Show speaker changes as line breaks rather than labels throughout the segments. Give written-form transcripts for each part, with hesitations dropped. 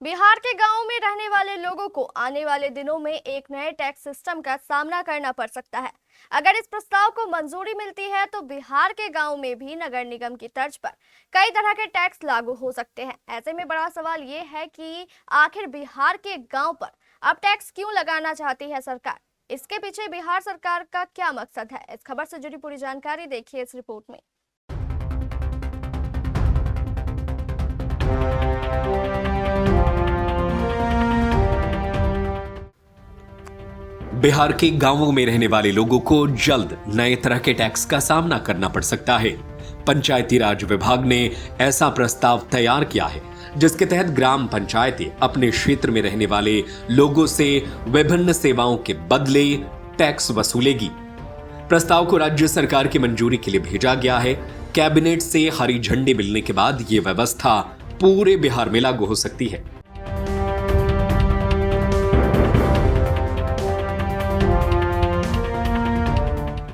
बिहार के गांवों में रहने वाले लोगों को आने वाले दिनों में एक नए टैक्स सिस्टम का सामना करना पड़ सकता है। अगर इस प्रस्ताव को मंजूरी मिलती है तो बिहार के गांव में भी नगर निगम की तर्ज पर कई तरह के टैक्स लागू हो सकते हैं। ऐसे में बड़ा सवाल ये है कि आखिर बिहार के गांव पर अब टैक्स क्यों लगाना चाहती है सरकार। इसके पीछे बिहार सरकार का क्या मकसद है, इस खबर से जुड़ी पूरी जानकारी देखिए इस रिपोर्ट में।
बिहार के गांवों में रहने वाले लोगों को जल्द नए तरह के टैक्स का सामना करना पड़ सकता है। पंचायती राज विभाग ने ऐसा प्रस्ताव तैयार किया है जिसके तहत ग्राम पंचायतें अपने क्षेत्र में रहने वाले लोगों से विभिन्न सेवाओं के बदले टैक्स वसूलेगी। प्रस्ताव को राज्य सरकार की मंजूरी के लिए भेजा गया है। कैबिनेट से हरी झंडी मिलने के बाद यह व्यवस्था पूरे बिहार में लागू हो सकती है।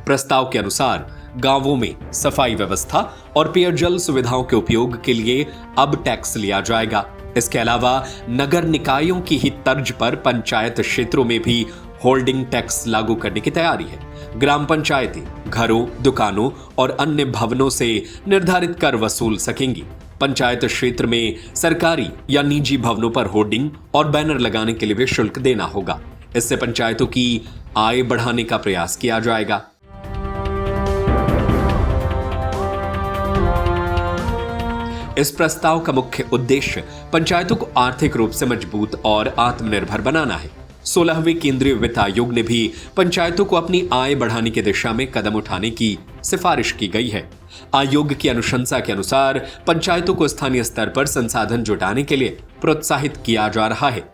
प्रस्ताव के अनुसार गांवों में सफाई व्यवस्था और पेयजल सुविधाओं के उपयोग के लिए अब टैक्स लिया जाएगा। इसके अलावा नगर निकायों की ही तर्ज पर पंचायत क्षेत्रों में भी होल्डिंग टैक्स लागू करने की तैयारी है। ग्राम पंचायतें घरों, दुकानों और अन्य भवनों से निर्धारित कर वसूल सकेंगी। पंचायत क्षेत्र में सरकारी या निजी भवनों पर होर्डिंग और बैनर लगाने के लिए भी शुल्क देना होगा। इससे पंचायतों की आय बढ़ाने का प्रयास किया जाएगा। इस प्रस्ताव का मुख्य उद्देश्य पंचायतों को आर्थिक रूप से मजबूत और आत्मनिर्भर बनाना है। 16वें केंद्रीय वित्त आयोग ने भी पंचायतों को अपनी आय बढ़ाने की दिशा में कदम उठाने की सिफारिश की गई है। आयोग की अनुशंसा के अनुसार पंचायतों को स्थानीय स्तर पर संसाधन जुटाने के लिए प्रोत्साहित किया जा रहा है।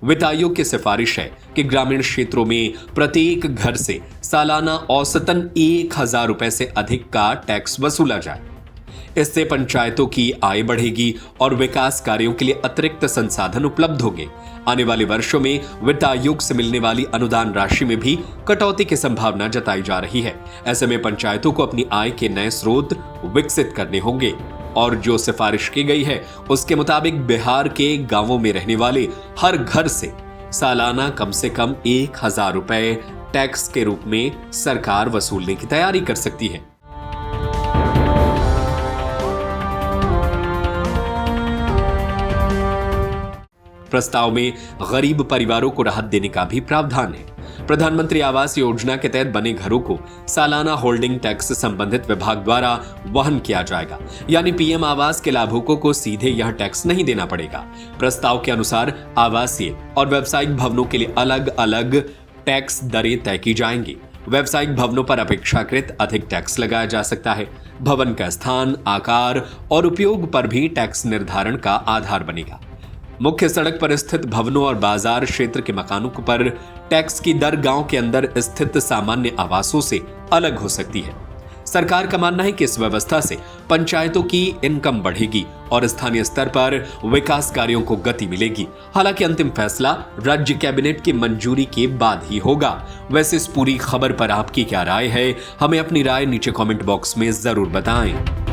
वित्त आयोग की सिफारिश है कि ग्रामीण क्षेत्रों में प्रत्येक घर से सालाना औसतन 1000 रुपए से अधिक का टैक्स वसूला जाए। इससे पंचायतों की आय बढ़ेगी और विकास कार्यों के लिए अतिरिक्त संसाधन उपलब्ध होंगे। आने वाले वर्षों में वित्त आयोग से मिलने वाली अनुदान राशि में भी कटौती की संभावना जताई जा रही है। ऐसे में पंचायतों को अपनी आय के नए स्रोत विकसित करने होंगे और जो सिफारिश की गई है उसके मुताबिक बिहार के गांवों में रहने वाले हर घर से सालाना कम से कम 1000 रुपए टैक्स के रूप में सरकार वसूलने की तैयारी कर सकती है। प्रस्ताव में गरीब परिवारों को राहत देने का भी प्रावधान है। प्रधानमंत्री आवास योजना के तहत बने घरों को सालाना होल्डिंग टैक्स संबंधित विभाग द्वारा वहन किया जाएगा, यानी पीएम आवास के लाभुकों को सीधे यह टैक्स नहीं देना पड़ेगा। प्रस्ताव के अनुसार आवासीय और व्यावसायिक भवनों के लिए अलग अलग टैक्स दरें तय की जाएंगी। व्यावसायिक भवनों पर अपेक्षाकृत अधिक टैक्स लगाया जा सकता है। भवन का स्थान, आकार और उपयोग पर भी टैक्स निर्धारण का आधार बनेगा। मुख्य सड़क पर स्थित भवनों और बाजार क्षेत्र के मकानों पर टैक्स की दर गांव के अंदर स्थित सामान्य आवासों से अलग हो सकती है। सरकार का मानना है कि इस व्यवस्था से पंचायतों की इनकम बढ़ेगी और स्थानीय स्तर पर विकास कार्यों को गति मिलेगी। हालांकि अंतिम फैसला राज्य कैबिनेट की मंजूरी के बाद ही होगा। वैसे इस पूरी खबर पर आपकी क्या राय है, हमें अपनी राय नीचे कमेंट बॉक्स में जरूर बताएं।